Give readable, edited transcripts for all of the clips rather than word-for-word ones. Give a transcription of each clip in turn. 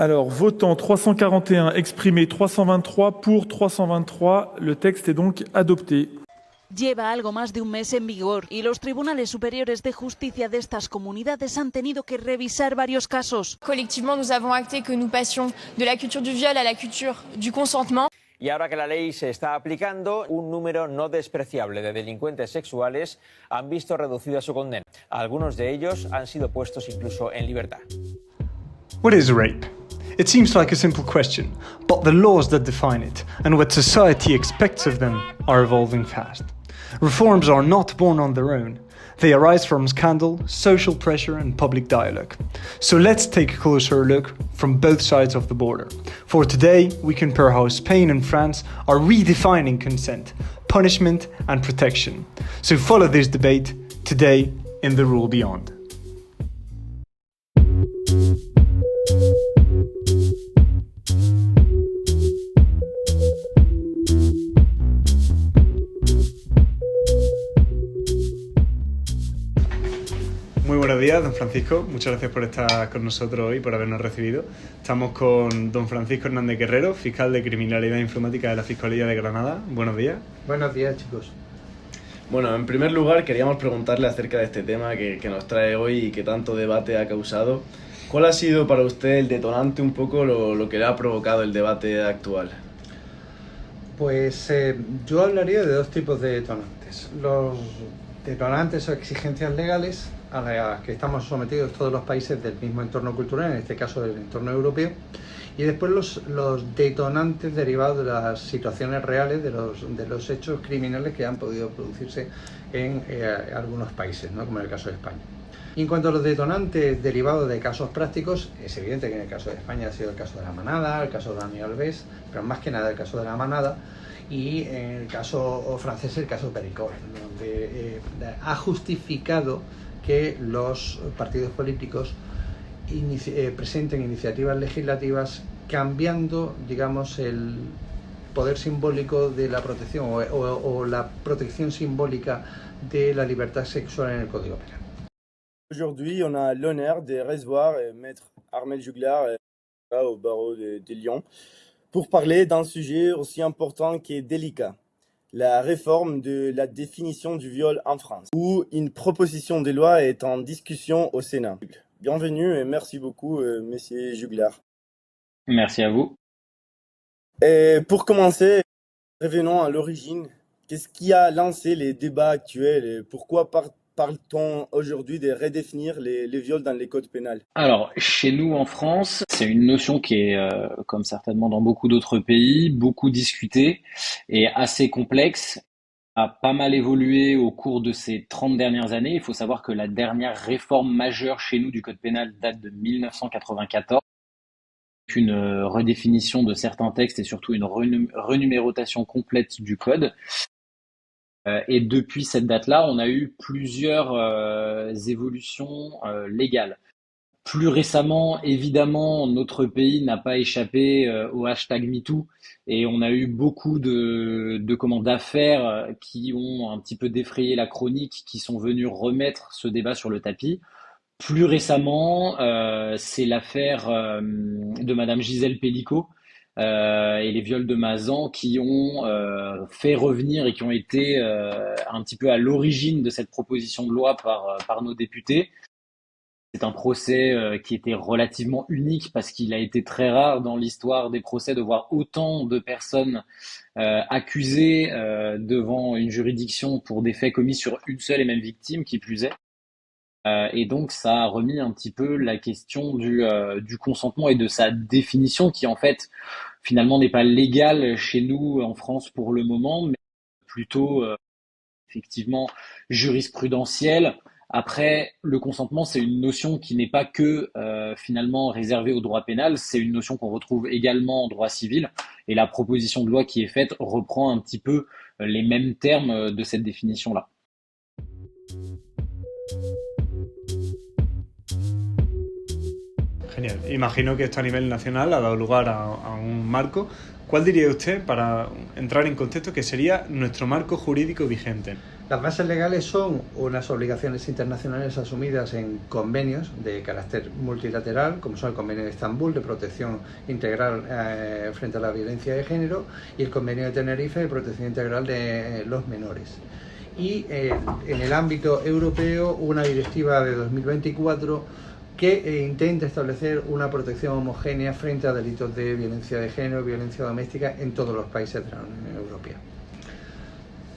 Alors, votant 341, exprimé 323, pour 323, le texte est donc adopté. Lleva algo más de un mes en vigor y los tribunales superiores de justicia de estas comunidades han tenido que revisar varios casos. Collectivement, nous avons acté que nous passions de la culture du viol à la culture du consentement. Y ahora que la ley se está aplicando, un número no despreciable de delincuentes sexuales han visto reducida su condena. Algunos de ellos han sido puestos incluso en libertad. What is rape? It seems like a simple question, but the laws that define it and what society expects of them are evolving fast. Reforms are not born on their own. They arise from scandal, social pressure and public dialogue. So let's take a closer look from both sides of the border. For today, we compare how Spain and France are redefining consent, punishment and protection. So follow this debate today in The Rule Beyond. Muy buenos días, don Francisco. Muchas gracias por estar con nosotros hoy, por habernos recibido. Estamos con don Francisco Hernández Guerrero, fiscal de Criminalidad Informática de la Fiscalía de Granada. Buenos días. Buenos días, chicos. Bueno, en primer lugar queríamos preguntarle acerca de este tema que nos trae hoy y que tanto debate ha causado. ¿Cuál ha sido para usted el detonante, un poco lo que le ha provocado el debate actual? Pues yo hablaría de dos tipos de detonantes. Los detonantes o exigencias legales a las que estamos sometidos todos los países del mismo entorno cultural, en este caso del entorno europeo, y después los detonantes derivados de las situaciones reales, de los hechos criminales que han podido producirse en algunos países, ¿no? Como en el caso de España. Y en cuanto a los detonantes derivados de casos prácticos, es evidente que en el caso de España ha sido el caso de la manada, el caso de Dani Alves, pero más que nada el caso de la manada, y en el caso francés el caso Pericor, donde ha justificado que los partidos políticos presenten iniciativas legislativas cambiando, digamos, el poder simbólico de la protección o la protección simbólica de la libertad sexual en el Código Penal. Aujourd'hui, on a l'honneur de recevoir Maître Armel Juglar au barreau de Lyon pour parler d'un sujet aussi important qui est délicat. La réforme de la définition du viol en France, où une proposition de loi est en discussion au Sénat. Bienvenue et merci beaucoup, Monsieur Juglar. Merci à vous. Et pour commencer, revenons à l'origine. Qu'est-ce qui a lancé les débats actuels et pourquoi parle-t-on aujourd'hui de redéfinir les viols dans les codes pénals? Alors, chez nous en France, c'est une notion qui est, comme certainement dans beaucoup d'autres pays, beaucoup discutée et assez complexe, a pas mal évolué au cours de ces 30 dernières années. Il faut savoir que la dernière réforme majeure chez nous du code pénal date de 1994. Une redéfinition de certains textes et surtout une renumérotation complète du code. Et depuis cette date-là, on a eu plusieurs évolutions légales. Plus récemment, évidemment, notre pays n'a pas échappé au hashtag MeToo et on a eu beaucoup d'affaires qui ont un petit peu défrayé la chronique, qui sont venus remettre ce débat sur le tapis. Plus récemment, c'est l'affaire de Madame Gisèle Pelicot et les viols de Mazan qui ont fait revenir et qui ont été un petit peu à l'origine de cette proposition de loi par nos députés. C'est un procès qui était relativement unique parce qu'il a été très rare dans l'histoire des procès de voir autant de personnes accusées devant une juridiction pour des faits commis sur une seule et même victime, qui plus est. Et donc ça a remis un petit peu la question du consentement et de sa définition, qui en fait finalement n'est pas légale chez nous en France pour le moment, mais plutôt effectivement jurisprudentielle. Après, le consentement, c'est une notion qui n'est pas que finalement réservée au droit pénal, c'est une notion qu'on retrouve également en droit civil, et la proposition de loi qui est faite reprend un petit peu les mêmes termes de cette définition-là. Genial. Imagino que esto a nivel nacional ha dado lugar a un marco. ¿Cuál diría usted, para entrar en contexto, que sería nuestro marco jurídico vigente? Las bases legales son unas obligaciones internacionales asumidas en convenios de carácter multilateral, como son el Convenio de Estambul de protección integral frente a la violencia de género y el Convenio de Tenerife de protección integral de los menores. Y en el ámbito europeo, una directiva de 2024 que intenta establecer una protección homogénea frente a delitos de violencia de género y violencia doméstica en todos los países de la Unión Europea.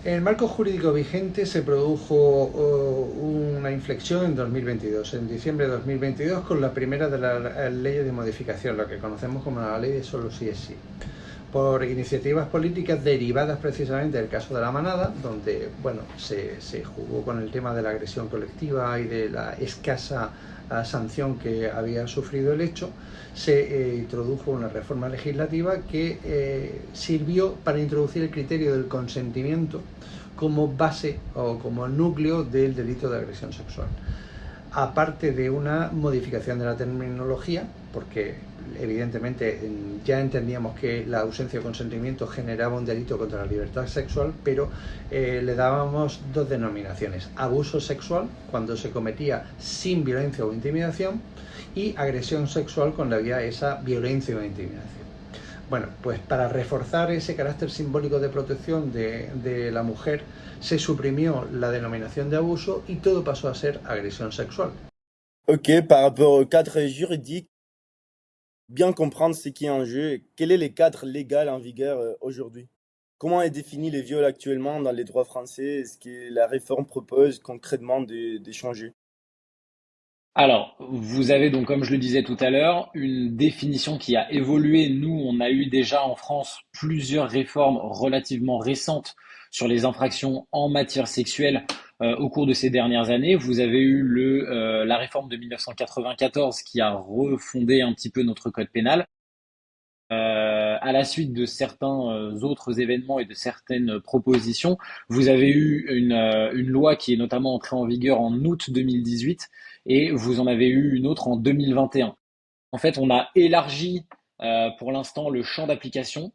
En el marco jurídico vigente se produjo una inflexión en 2022, en diciembre de 2022, con la primera de las leyes de modificación, lo que conocemos como la ley de solo sí es sí, por iniciativas políticas derivadas precisamente del caso de La Manada, donde se jugó con el tema de la agresión colectiva y de la escasa sanción que había sufrido el hecho. Se introdujo una reforma legislativa que sirvió para introducir el criterio del consentimiento como base o como núcleo del delito de agresión sexual. Aparte de una modificación de la terminología, porque evidentemente ya entendíamos que la ausencia de consentimiento generaba un delito contra la libertad sexual, pero le dábamos dos denominaciones: abuso sexual, cuando se cometía sin violencia o intimidación, y agresión sexual cuando había esa violencia o intimidación. Bueno, pues para reforzar ese carácter simbólico de protección de la mujer, se suprimió la denominación de abuso y todo pasó a ser agresión sexual. Ok, par rapport au cadre juridique, bien comprendre ce qui est en jeu, quel est le cadre légal en vigueur aujourd'hui? Comment est défini le viol actuellement dans les droits français? Est-ce que la réforme propose concrètement de changer? Alors, vous avez donc, comme je le disais tout à l'heure, une définition qui a évolué. Nous, on a eu déjà en France plusieurs réformes relativement récentes sur les infractions en matière sexuelle au cours de ces dernières années. Vous avez eu la réforme de 1994 qui a refondé un petit peu notre code pénal. À la suite de certains autres événements et de certaines propositions, vous avez eu une loi qui est notamment entrée en vigueur en août 2018 et vous en avez eu une autre en 2021. En fait, on a élargi pour l'instant le champ d'application,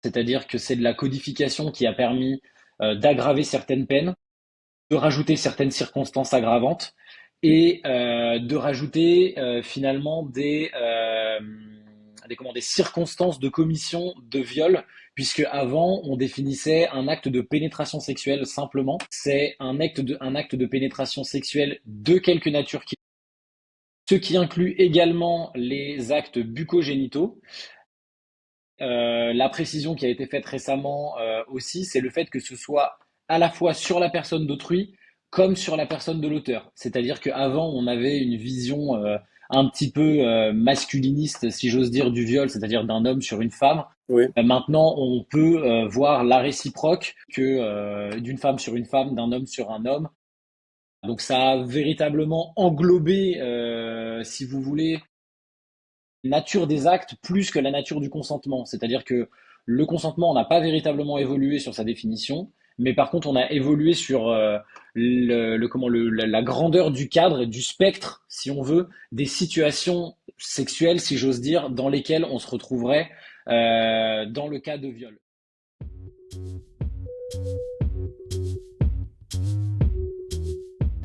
c'est-à-dire que c'est de la codification qui a permis d'aggraver certaines peines, de rajouter certaines circonstances aggravantes et de rajouter finalement des circonstances de commission de viol, puisque avant on définissait un acte de pénétration sexuelle simplement. C'est un acte de pénétration sexuelle de quelque nature, ce qui inclut également les actes bucco-génitaux. La précision qui a été faite récemment aussi, c'est le fait que ce soit à la fois sur la personne d'autrui comme sur la personne de l'auteur. C'est-à-dire qu'avant on avait une vision un petit peu masculiniste, si j'ose dire, du viol, c'est-à-dire d'un homme sur une femme. Oui. Maintenant, on peut voir la réciproque que d'une femme sur une femme, d'un homme sur un homme. Donc ça a véritablement englobé, si vous voulez, la nature des actes plus que la nature du consentement. C'est-à-dire que le consentement n'a pas véritablement évolué sur sa définition, mais par contre, on a évolué sur la grandeur du cadre, du spectre, si on veut, des situations sexuelles, si j'ose dire, dans lesquelles on se retrouverait dans le cas de viol.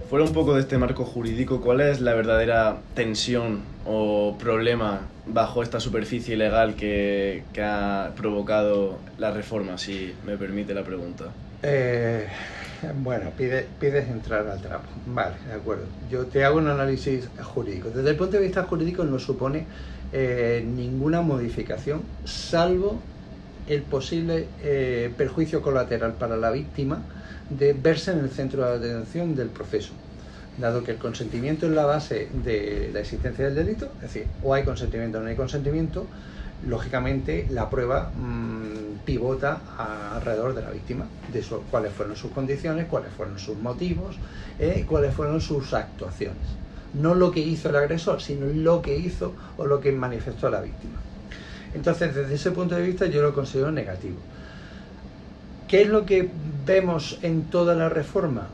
Fuera un poco de este marco jurídico, ¿cuál es la verdadera tensión o problema bajo esta superficie legal que ha provocado la reforma, si me permite la pregunta? Bueno, pides entrar al trapo. Vale, de acuerdo. Yo te hago un análisis jurídico. Desde el punto de vista jurídico no supone ninguna modificación, salvo el posible perjuicio colateral para la víctima de verse en el centro de atención del proceso, dado que el consentimiento es la base de la existencia del delito, es decir, o hay consentimiento o no hay consentimiento. Lógicamente la prueba pivota alrededor de la víctima, de cuáles fueron sus condiciones, cuáles fueron sus motivos, cuáles fueron sus actuaciones. No lo que hizo el agresor, sino lo que hizo o lo que manifestó la víctima. Entonces, desde ese punto de vista yo lo considero negativo. ¿Qué es lo que vemos en toda la reforma?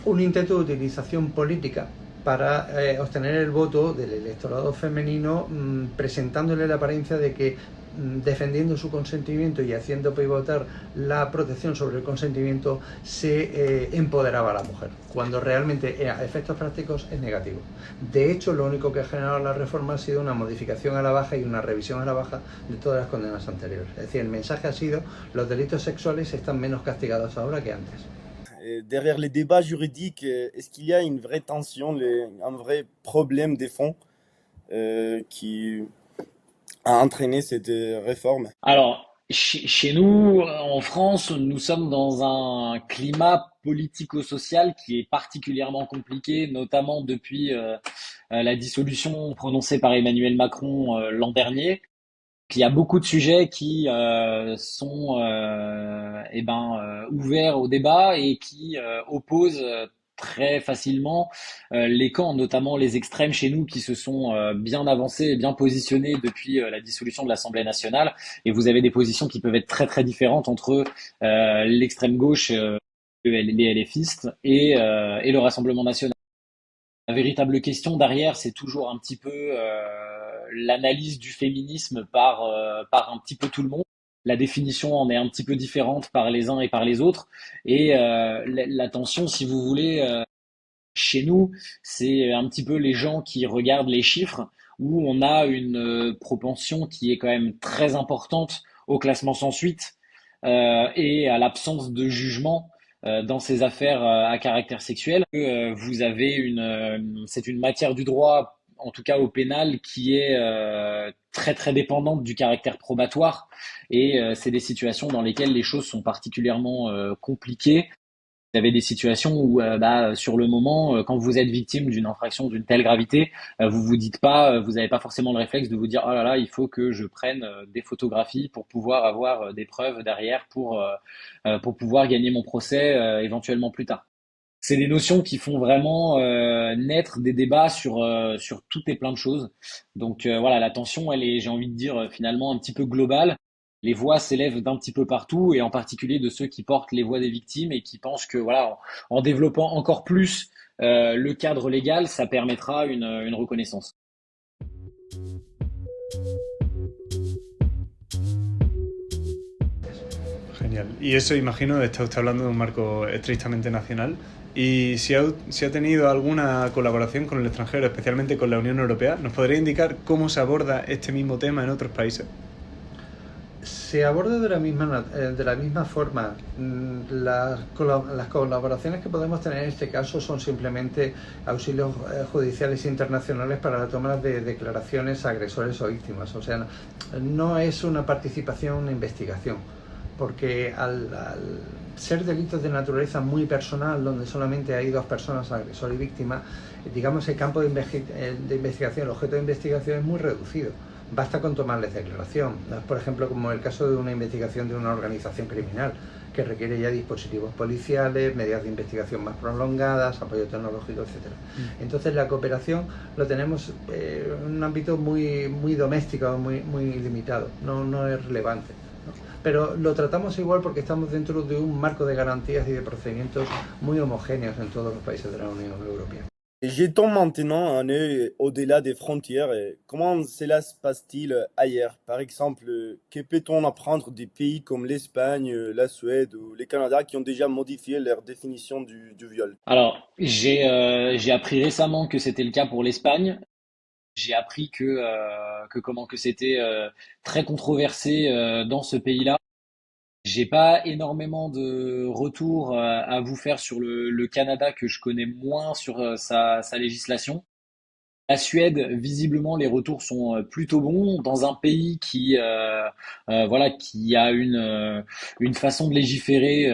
Un intento de utilización política para obtener el voto del electorado femenino, presentándole la apariencia de que defendiendo su consentimiento y haciendo pivotar la protección sobre el consentimiento se empoderaba a la mujer, cuando realmente a efectos prácticos es negativo. De hecho, lo único que ha generado la reforma ha sido una modificación a la baja y una revisión a la baja de todas las condenas anteriores. Es decir, el mensaje ha sido: los delitos sexuales están menos castigados ahora que antes. Derrière les débats juridiques, est-ce qu'il y a une vraie tension, un vrai problème des fonds qui a entraîné cette réforme? Alors, chez nous, en France, nous sommes dans un climat politico-social qui est particulièrement compliqué, notamment depuis la dissolution prononcée par Emmanuel Macron l'an dernier. Il y a beaucoup de sujets qui sont ouverts au débat et qui opposent très facilement les camps, notamment les extrêmes chez nous qui se sont bien avancés et bien positionnés depuis la dissolution de l'Assemblée nationale. Et vous avez des positions qui peuvent être très très différentes entre l'extrême gauche, les LFistes et le Rassemblement national. La véritable question derrière, c'est toujours un petit peu l'analyse du féminisme par un petit peu tout le monde. La définition en est un petit peu différente par les uns et par les autres. Et la tension, si vous voulez, chez nous, c'est un petit peu les gens qui regardent les chiffres, où on a une propension qui est quand même très importante au classement sans suite et à l'absence de jugement dans ces affaires à caractère sexuel. Vous avez c'est une matière du droit, en tout cas au pénal, qui est très très dépendante du caractère probatoire, et c'est des situations dans lesquelles les choses sont particulièrement compliquées. Vous avez des situations où, sur le moment, quand vous êtes victime d'une infraction d'une telle gravité, vous vous dites pas, vous n'avez pas forcément le réflexe de vous dire: oh là là, il faut que je prenne des photographies pour pouvoir avoir des preuves derrière pour pouvoir gagner mon procès éventuellement plus tard. C'est des notions qui font vraiment naître des débats sur tout et plein de choses. Donc voilà, la tension, elle est, j'ai envie de dire, finalement un petit peu globale. Les voix s'élèvent d'un petit peu partout, et en particulier de ceux qui portent les voix des victimes et qui pensent que voilà, en développant encore plus le cadre légal, ça permettra une reconnaissance. Genial. Y eso, imagino, está usted hablando de un marco estrictamente nacional. Y si ha tenido alguna colaboración con el extranjero, especialmente con la Unión Europea, ¿nos podría indicar cómo se aborda este mismo tema en otros países? Se aborda de la misma forma. Las colaboraciones que podemos tener en este caso son simplemente auxilios judiciales internacionales para la toma de declaraciones a agresores o víctimas. O sea, no es una participación en una investigación, porque al ser delitos de naturaleza muy personal, donde solamente hay dos personas, agresor y víctima, digamos, el campo de investigación, el objeto de investigación es muy reducido. Basta con tomarles declaración. No es, por ejemplo, como el caso de una investigación de una organización criminal, que requiere ya dispositivos policiales, medidas de investigación más prolongadas, apoyo tecnológico, etc. Entonces la cooperación lo tenemos en un ámbito muy doméstico, muy limitado, no es relevante, ¿no? Pero lo tratamos igual porque estamos dentro de un marco de garantías y de procedimientos muy homogéneos en todos los países de la Unión Europea. Jetons maintenant un œil au-delà des frontières. Comment cela se passe-t-il ailleurs? Par exemple, que peut-on apprendre des pays comme l'Espagne, la Suède ou le Canada qui ont déjà modifié leur définition du viol? Alors, j'ai appris récemment que c'était le cas pour l'Espagne. J'ai appris que c'était très controversé dans ce pays-là. J'ai pas énormément de retours à vous faire sur le Canada, que je connais moins sur sa législation. La Suède, visiblement, les retours sont plutôt bons dans un pays qui qui a une façon de légiférer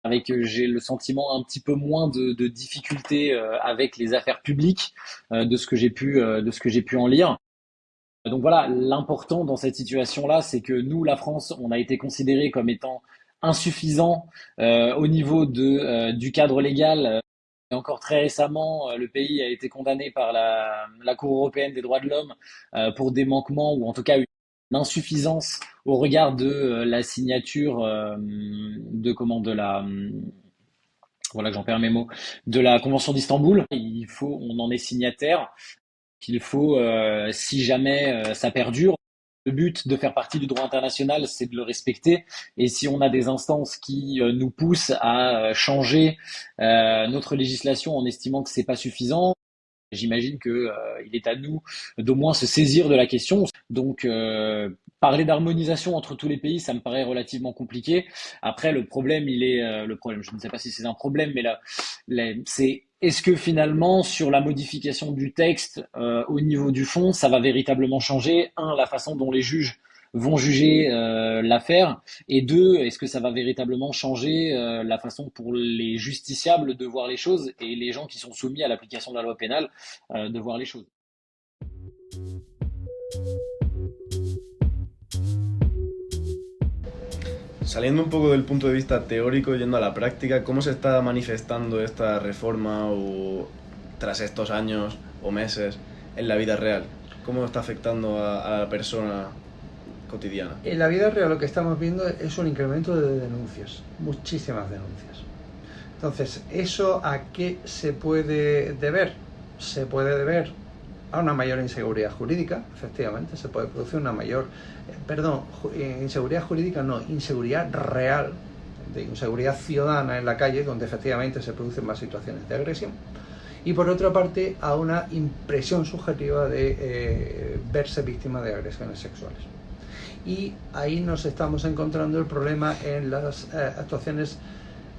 avec, j'ai le sentiment, un petit peu moins de difficultés avec les affaires publiques de ce que j'ai pu en lire. Donc voilà, l'important dans cette situation-là, c'est que nous, la France, on a été considéré comme étant insuffisant au niveau du cadre légal. Et encore très récemment, le pays a été condamné par la Cour européenne des droits de l'homme pour des manquements, ou en tout cas une insuffisance au regard de la signature voilà que j'en perds mes mots, de la Convention d'Istanbul. On en est signataire, qu'il faut, si jamais ça perdure, le but de faire partie du droit international, c'est de le respecter. Et si on a des instances qui nous poussent à changer notre législation en estimant que c'est pas suffisant, j'imagine que il est à nous d'au moins se saisir de la question. Donc, parler d'harmonisation entre tous les pays, ça me paraît relativement compliqué. Après, le problème, je ne sais pas si c'est un problème, mais c'est est-ce que finalement, sur la modification du texte au niveau du fond, ça va véritablement changer, la façon dont les juges vont juger l'affaire, et deux, est-ce que ça va véritablement changer la façon pour les justiciables de voir les choses et les gens qui sont soumis à l'application de la loi pénale de voir les choses. Saliendo un poco del punto de vista teórico, yendo a la práctica, ¿cómo se está manifestando esta reforma tras estos años o meses en la vida real? ¿Cómo está afectando a la persona cotidiana? En la vida real lo que estamos viendo es un incremento de denuncias, muchísimas denuncias. Entonces, ¿eso a qué se puede deber? Se puede deber a una mayor inseguridad jurídica, efectivamente, se puede producir una mayor, inseguridad jurídica no, inseguridad real, de inseguridad ciudadana en la calle, donde efectivamente se producen más situaciones de agresión. Y por otra parte, a una impresión subjetiva de verse víctima de agresiones sexuales. Y ahí nos estamos encontrando el problema en las actuaciones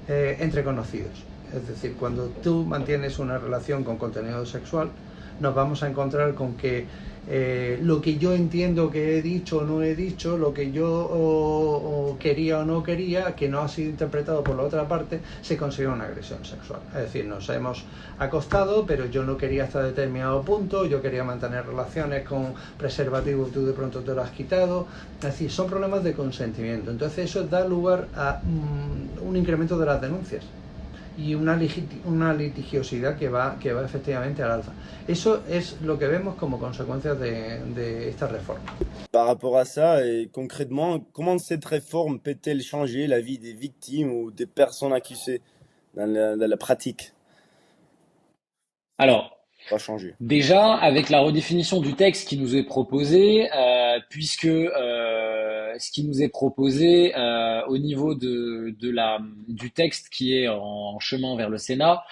entre conocidos. Es decir, cuando tú mantienes una relación con contenido sexual, nos vamos a encontrar con que lo que yo entiendo que he dicho o no he dicho, lo que yo quería o no quería, que no ha sido interpretado por la otra parte, se considera una agresión sexual. Es decir, nos hemos acostado, pero yo no quería hasta determinado punto, yo quería mantener relaciones con preservativo y tú de pronto te lo has quitado. Es decir, son problemas de consentimiento. Entonces eso da lugar a un incremento de las denuncias y una litigiosidad que va efectivamente al alza. Eso es lo que vemos como consecuencia de esta réforme. Par rapport à ça, et concrètement, comment cette réforme peut-elle changer la vie des victimes ou des personnes accusées dans la pratique? Alors, Pas changer. déjà, avec la redéfinition du texte qui nous est proposé, puisque ce qui nous est proposé au niveau du texte qui est en chemin vers le Sénat,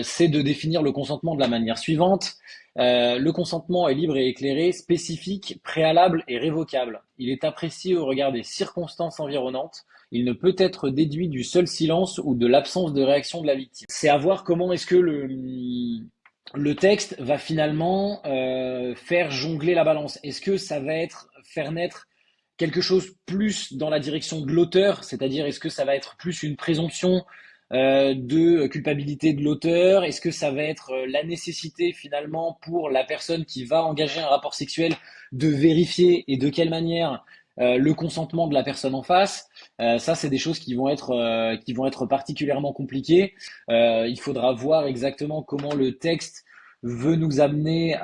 c'est de définir le consentement de la manière suivante. Le consentement est libre et éclairé, spécifique, préalable et révocable. Il est apprécié au regard des circonstances environnantes. Il ne peut être déduit du seul silence ou de l'absence de réaction de la victime. C'est à voir comment est-ce que le texte va finalement faire jongler la balance. Est-ce que ça va faire naître quelque chose plus dans la direction de l'auteur, c'est-à-dire est-ce que ça va être plus une présomption de culpabilité de l'auteur? Est-ce que ça va être la nécessité finalement pour la personne qui va engager un rapport sexuel de vérifier et de quelle manière le consentement de la personne en face? Ça, c'est des choses qui vont être particulièrement compliquées. Il faudra voir exactement comment le texte veut nous amener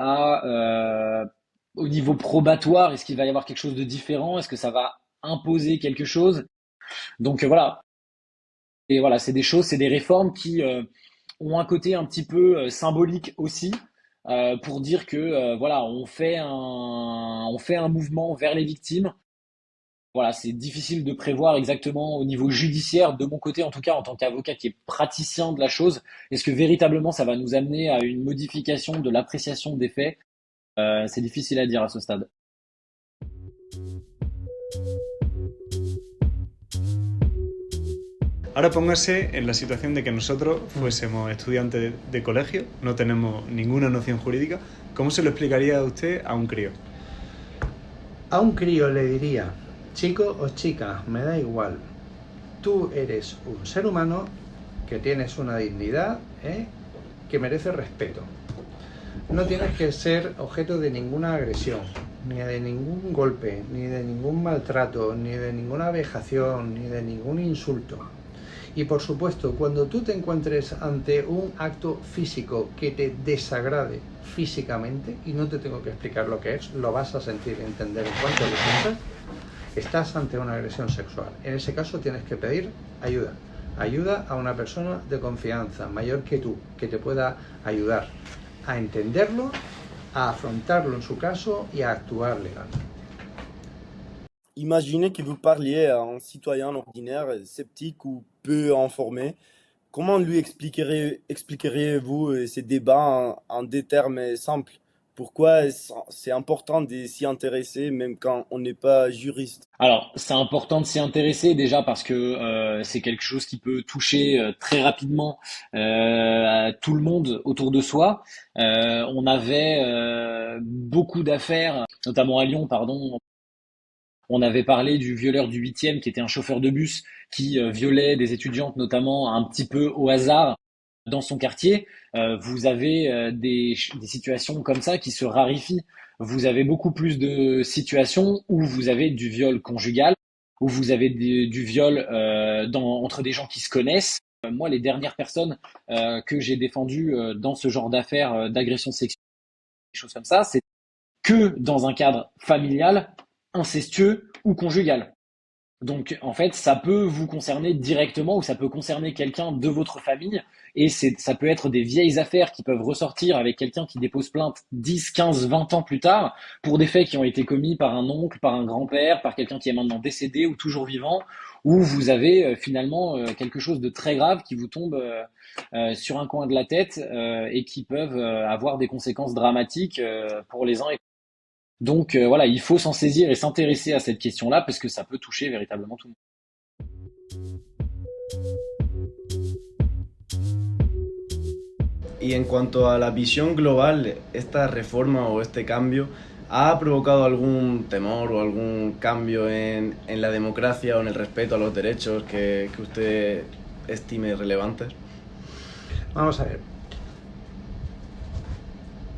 au niveau probatoire. Est-ce qu'il va y avoir quelque chose de différent? Est-ce que ça va imposer quelque chose? Donc voilà. Et voilà, c'est des réformes qui ont un côté un petit peu symbolique aussi, pour dire que voilà, on fait un mouvement vers les victimes. Voilà, c'est difficile de prévoir exactement au niveau judiciaire, de mon côté en tout cas, en tant qu'avocat qui est praticien de la chose, est-ce que véritablement ça va nous amener à une modification de l'appréciation des faits? C'est difficile à dire à ce stade. Ahora póngase en la situación de que nosotros fuésemos estudiantes de colegio, no tenemos ninguna noción jurídica. ¿Cómo se lo explicaría usted a un crío? A un crío le diría: chico o chica, me da igual. Tú eres un ser humano que tienes una dignidad, que merece respeto. No tienes que ser objeto de ninguna agresión, ni de ningún golpe, ni de ningún maltrato, ni de ninguna vejación, ni de ningún insulto. Y por supuesto, cuando tú te encuentres ante un acto físico que te desagrade físicamente, y no te tengo que explicar lo que es, lo vas a sentir y entender en cuanto lo piensas, estás ante una agresión sexual. En ese caso tienes que pedir ayuda. Ayuda a una persona de confianza, mayor que tú, que te pueda ayudar a entenderlo, a afrontarlo en su caso y a actuar legalmente. Imaginez que vous parliez à un citoyen ordinaire, sceptique ou peu informé. Comment lui expliqueriez-vous ces débats en des termes simples? Pourquoi c'est important de s'y intéresser même quand on n'est pas juriste? Alors, c'est important de s'y intéresser déjà parce que c'est quelque chose qui peut toucher très rapidement à tout le monde autour de soi. On avait beaucoup d'affaires, notamment à Lyon, pardon. On avait parlé du violeur du 8e qui était un chauffeur de bus qui violait des étudiantes notamment un petit peu au hasard dans son quartier. Vous avez des situations comme ça qui se raréfient. Vous avez beaucoup plus de situations où vous avez du viol conjugal, où vous avez du viol entre des gens qui se connaissent. Moi, les dernières personnes que j'ai défendues dans ce genre d'affaires d'agression sexuelle, des choses comme ça, c'est que dans un cadre familial, incestueux ou conjugal. Donc, en fait, ça peut vous concerner directement ou ça peut concerner quelqu'un de votre famille. Et ça peut être des vieilles affaires qui peuvent ressortir avec quelqu'un qui dépose plainte 10, 15, 20 ans plus tard pour des faits qui ont été commis par un oncle, par un grand-père, par quelqu'un qui est maintenant décédé ou toujours vivant, où vous avez finalement quelque chose de très grave qui vous tombe sur un coin de la tête et qui peuvent avoir des conséquences dramatiques pour les uns et donc voilà, il faut s'en saisir et s'intéresser à cette question-là parce que ça peut toucher véritablement tout le monde. Y en cuanto a la visión global, esta reforma o este cambio ha provocado algún temor o algún cambio en la democracia o en el respeto a los derechos que usted estime relevantes. Vamos a ver.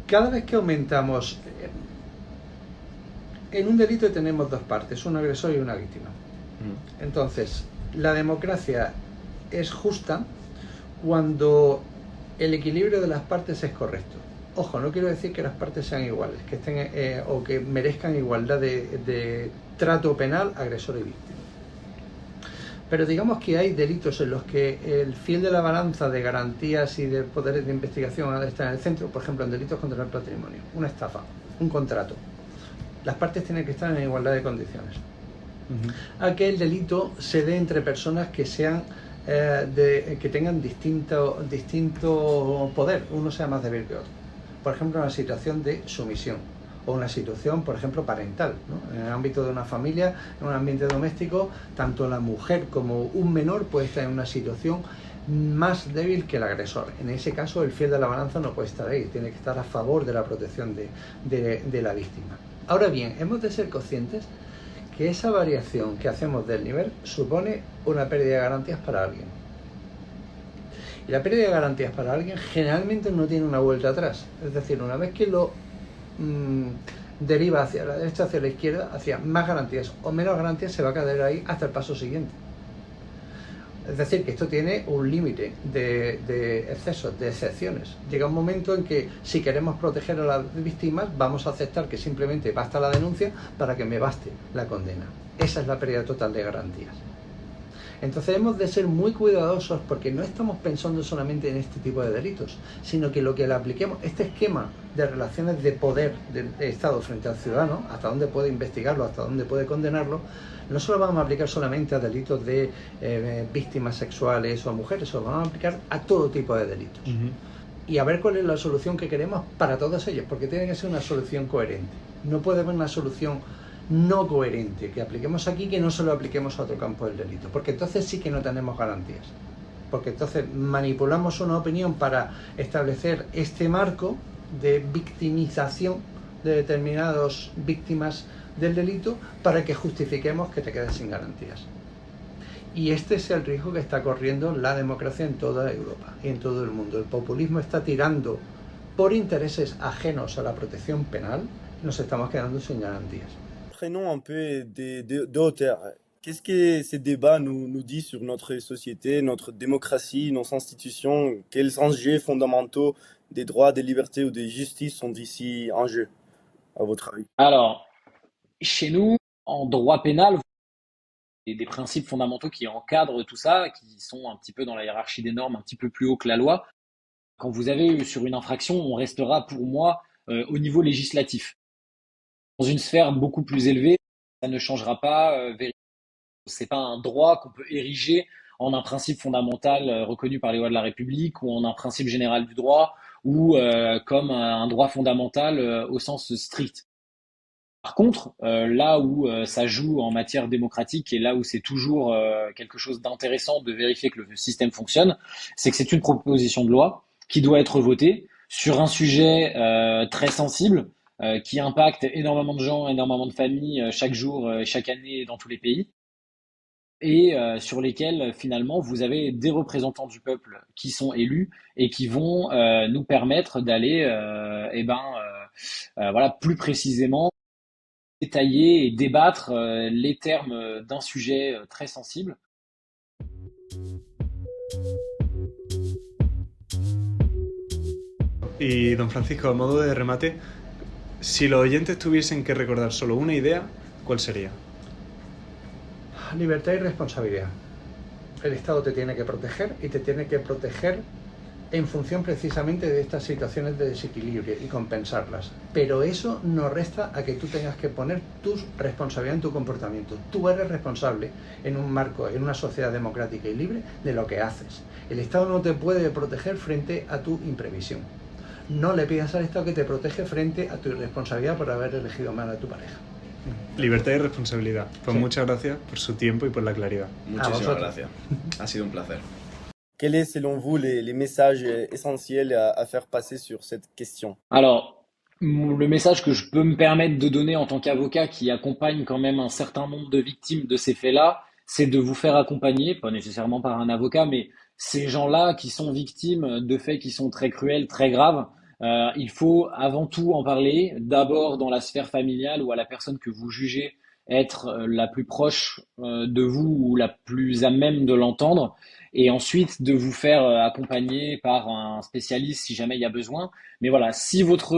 Cada vez que aumentamos... En un delito tenemos dos partes, un agresor y una víctima. Entonces, la democracia es justa cuando el equilibrio de las partes es correcto. Ojo, no quiero decir que las partes sean iguales, que estén o que merezcan igualdad de trato penal agresor y víctima. Pero digamos que hay delitos en los que el fiel de la balanza de garantías y de poderes de investigación está en el centro, por ejemplo, en delitos contra el patrimonio, una estafa, un contrato. Las partes tienen que estar en igualdad de condiciones. A que el delito se dé entre personas que sean que tengan distinto poder, uno sea más débil que otro. Por ejemplo, una situación de sumisión o una situación, por ejemplo, parental, ¿no? En el ámbito de una familia, en un ambiente doméstico, tanto la mujer como un menor puede estar en una situación más débil que el agresor. En ese caso, el fiel de la balanza no puede estar ahí, tiene que estar a favor de la protección de la víctima. Ahora bien, hemos de ser conscientes que esa variación que hacemos del nivel supone una pérdida de garantías para alguien. Y la pérdida de garantías para alguien generalmente no tiene una vuelta atrás. Es decir, una vez que lo deriva hacia la derecha, hacia la izquierda, hacia más garantías o menos garantías, se va a quedar ahí hasta el paso siguiente. Es decir, que esto tiene un límite de excesos, de excepciones. Llega un momento en que si queremos proteger a las víctimas, vamos a aceptar que simplemente basta la denuncia para que me baste la condena. Esa es la pérdida total de garantías. Entonces hemos de ser muy cuidadosos porque no estamos pensando solamente en este tipo de delitos, sino que lo que le apliquemos, este esquema de relaciones de poder del Estado frente al ciudadano, hasta dónde puede investigarlo, hasta dónde puede condenarlo, no se lo vamos a aplicar solamente a delitos de víctimas sexuales o a mujeres, se lo vamos a aplicar a todo tipo de delitos. Y a ver cuál es la solución que queremos para todas ellas, porque tiene que ser una solución coherente. No puede haber una solución no coherente que apliquemos aquí que no se lo apliquemos a otro campo del delito, porque entonces sí que no tenemos garantías, porque entonces manipulamos una opinión para establecer este marco de victimización de determinadas víctimas del delito para que justifiquemos que te quedes sin garantías. Y este es el riesgo que está corriendo la democracia en toda Europa y en todo el mundo. El populismo está tirando por intereses ajenos a la protección penal y nos estamos quedando sin garantías. Prenons un peu de hauteur. Qu'est-ce que ces débats nous disent sur notre société, notre démocratie, nos institutions? Quels enjeux fondamentaux des droits, des libertés ou des justices sont ici en jeu, à votre avis? Alors, chez nous, en droit pénal, des principes fondamentaux qui encadrent tout ça, qui sont un petit peu dans la hiérarchie des normes, un petit peu plus haut que la loi. Quand vous avez sur une infraction, on restera pour moi au niveau législatif. Dans une sphère beaucoup plus élevée, ça ne changera pas. C'est pas un droit qu'on peut ériger en un principe fondamental reconnu par les lois de la République ou en un principe général du droit ou comme un droit fondamental au sens strict. Par contre, là où ça joue en matière démocratique et là où c'est toujours quelque chose d'intéressant de vérifier que le système fonctionne, c'est que c'est une proposition de loi qui doit être votée sur un sujet très sensible qui impacte énormément de gens, énormément de familles chaque jour, chaque année dans tous les pays et sur lesquels finalement vous avez des représentants du peuple qui sont élus et qui vont nous permettre d'aller voilà, plus précisément détailler et débattre les termes d'un sujet très sensible. Y don Francisco, a modo de remate, si los oyentes tuviesen que recordar solo una idea, ¿cuál sería? Libertad y responsabilidad. El Estado te tiene que proteger y te tiene que proteger en función precisamente de estas situaciones de desequilibrio y compensarlas. Pero eso no resta a que tú tengas que poner tu responsabilidad en tu comportamiento. Tú eres responsable en un marco, en una sociedad democrática y libre de lo que haces. El Estado no te puede proteger frente a tu imprevisión. No le pidas al Estado que te protege frente a tu irresponsabilidad por haber elegido mal a tu pareja. Libertad y responsabilidad. Pues Sí. muchas gracias por su tiempo y por la claridad. Muchísimas vosotros. gracias. Ha sido un placer. Quels sont selon vous les messages essentiels à faire passer sur cette question? Alors, le message que je peux me permettre de donner en tant qu'avocat qui accompagne quand même un certain nombre de victimes de ces faits-là, c'est de vous faire accompagner, pas nécessairement par un avocat, mais ces gens-là qui sont victimes de faits qui sont très cruels, très graves, il faut avant tout en parler, d'abord dans la sphère familiale ou à la personne que vous jugez être la plus proche de vous ou la plus à même de l'entendre, et ensuite de vous faire accompagner par un spécialiste si jamais il y a besoin. Mais voilà, si votre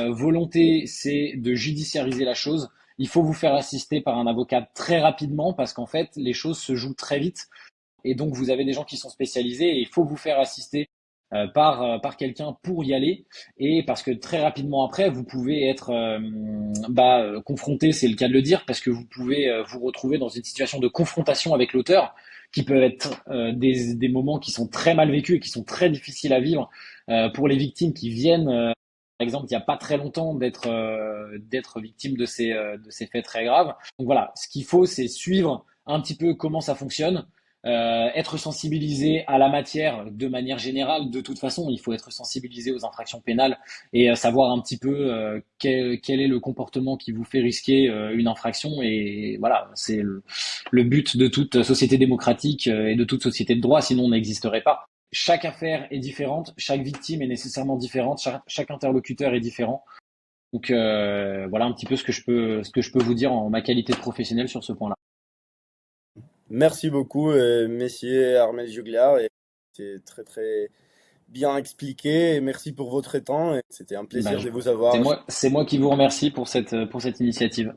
volonté c'est de judiciariser la chose, il faut vous faire assister par un avocat très rapidement parce qu'en fait les choses se jouent très vite et donc vous avez des gens qui sont spécialisés et il faut vous faire assister par quelqu'un pour y aller et parce que très rapidement après vous pouvez être confronté, c'est le cas de le dire, parce que vous pouvez vous retrouver dans une situation de confrontation avec l'auteur qui peuvent être des moments qui sont très mal vécus et qui sont très difficiles à vivre pour les victimes qui viennent par exemple il n'y a pas très longtemps d'être victime de ces faits très graves. Donc voilà, ce qu'il faut c'est suivre un petit peu comment ça fonctionne. Être sensibilisé à la matière de manière générale, de toute façon, il faut être sensibilisé aux infractions pénales et savoir un petit peu quel est le comportement qui vous fait risquer une infraction. Et voilà, c'est le but de toute société démocratique et de toute société de droit, sinon on n'existerait pas. Chaque affaire est différente, chaque victime est nécessairement différente, chaque interlocuteur est différent. Donc voilà un petit peu ce que je peux vous dire en ma qualité de professionnel sur ce point-là. Merci beaucoup, messieurs Armel Juglar. C'est très très bien expliqué. Et merci pour votre temps. C'était un plaisir de vous avoir. C'est moi qui vous remercie pour cette initiative.